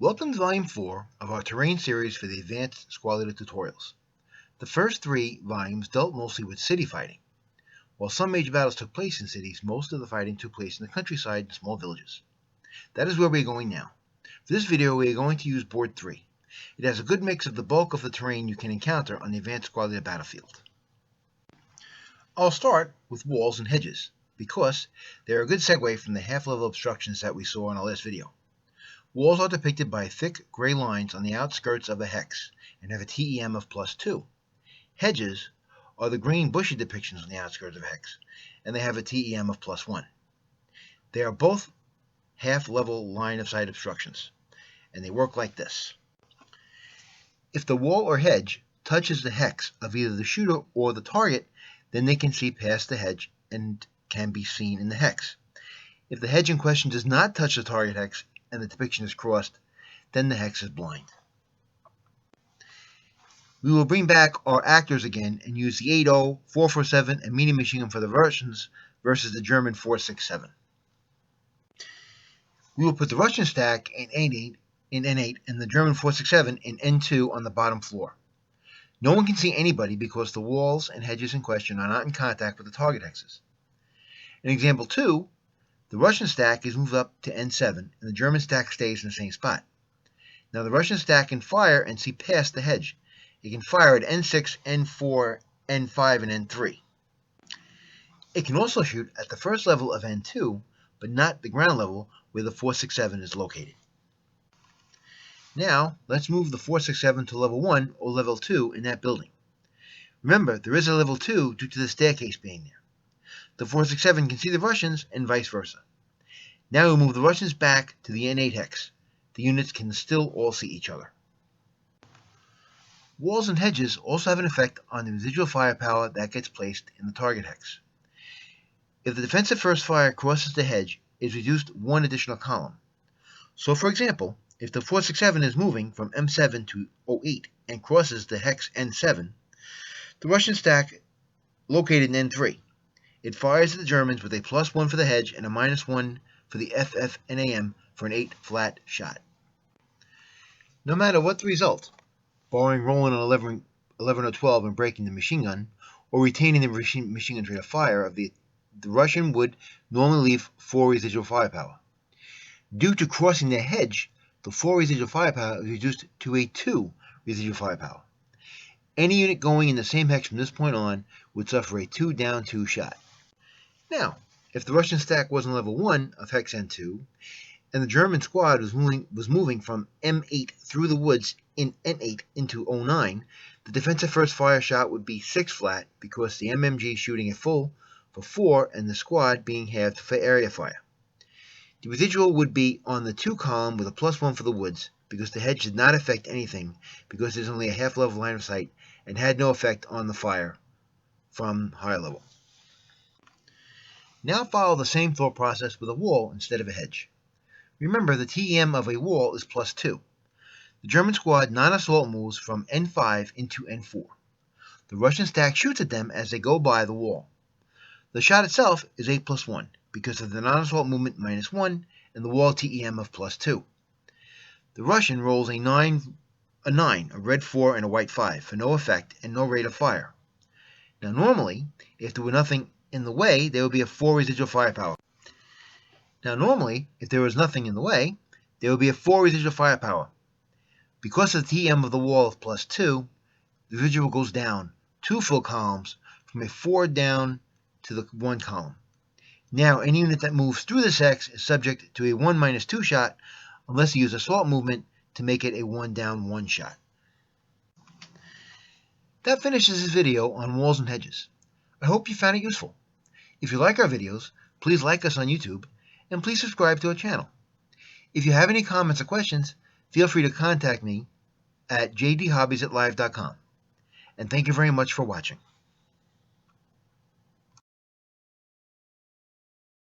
Welcome to Volume 4 of our Terrain series for the Advanced Squad Leader tutorials. The first 3 volumes dealt mostly with city fighting. While some major battles took place in cities, most of the fighting took place in the countryside and small villages. That is where we are going now. For this video, we are going to use Board 3. It has a good mix of the bulk of the terrain you can encounter on the Advanced Squad Leader battlefield. I'll start with walls and hedges, because they are a good segue from the half-level obstructions that we saw in our last video. Walls are depicted by thick gray lines on the outskirts of a hex and have a TEM of +2. Hedges are the green bushy depictions on the outskirts of a hex, and they have a TEM of +1. They are both half-level line-of-sight obstructions, and they work like this. If the wall or hedge touches the hex of either the shooter or the target, then they can see past the hedge and can be seen in the hex. If the hedge in question does not touch the target hex, and the depiction is crossed, then the hex is blind. We will bring back our actors again and use the 8.0, 4.47, and medium machine gun for the Russians versus the German 4.67. We will put the Russian stack in N8 and the German 4.67 in N2 on the bottom floor. No one can see anybody because the walls and hedges in question are not in contact with the target hexes. In example 2, the Russian stack is moved up to N7, and the German stack stays in the same spot. Now the Russian stack can fire and see past the hedge. It can fire at N6, N4, N5, and N3. It can also shoot at the first level of N2, but not the ground level where the 4.67 is located. Now, let's move the 4.67 to level 1 or level 2 in that building. Remember, there is a level 2 due to the staircase being there. The 4.67 can see the Russians and vice versa. Now we'll move the Russians back to the N8 hex. The units can still all see each other. Walls and hedges also have an effect on the residual firepower that gets placed in the target hex. If the defensive first fire crosses the hedge, it is reduced 1 additional column. So for example, if the 4.67 is moving from M7 to 08 and crosses the hex N7, the Russian stack located in N3. It fires at the Germans with a +1 for the hedge and a -1 for the FF and AM for an 8 flat shot. No matter what the result, barring rolling an 11 or 12 and breaking the machine gun, or retaining the machine gun rate of fire of the Russian would normally leave 4 residual firepower. Due to crossing the hedge, the 4 residual firepower is reduced to a 2 residual firepower. Any unit going in the same hex from this point on would suffer a 2 down 2 shot. Now, if the Russian stack was on level 1 of hex N2, and the German squad was moving from M8 through the woods in N8 into 09, the defensive first fire shot would be 6 flat because the MMG shooting at full for 4 and the squad being halved for area fire. The residual would be on the 2 column with a +1 for the woods because the hedge did not affect anything because there's only a half-level line of sight and had no effect on the fire from higher level. Now follow the same thought process with a wall instead of a hedge. Remember, the TEM of a wall is +2. The German squad non-assault moves from N5 into N4. The Russian stack shoots at them as they go by the wall. The shot itself is a +1 because of the non-assault movement -1 and the wall TEM of +2. The Russian rolls a 9, a red 4, and a white 5 for no effect and no rate of fire. Now normally, if there were nothing in the way, there would be a 4 residual firepower. Because of the TEM of the wall of +2, the residual goes down 2 full columns from a 4 down to the 1 column. Now any unit that moves through this hex is subject to a 1-2 shot unless you use assault movement to make it a 1 down 1 shot. That finishes this video on walls and hedges. I hope you found it useful. If you like our videos, please like us on YouTube, and please subscribe to our channel. If you have any comments or questions, feel free to contact me at jdhobbies@live.com. And thank you very much for watching.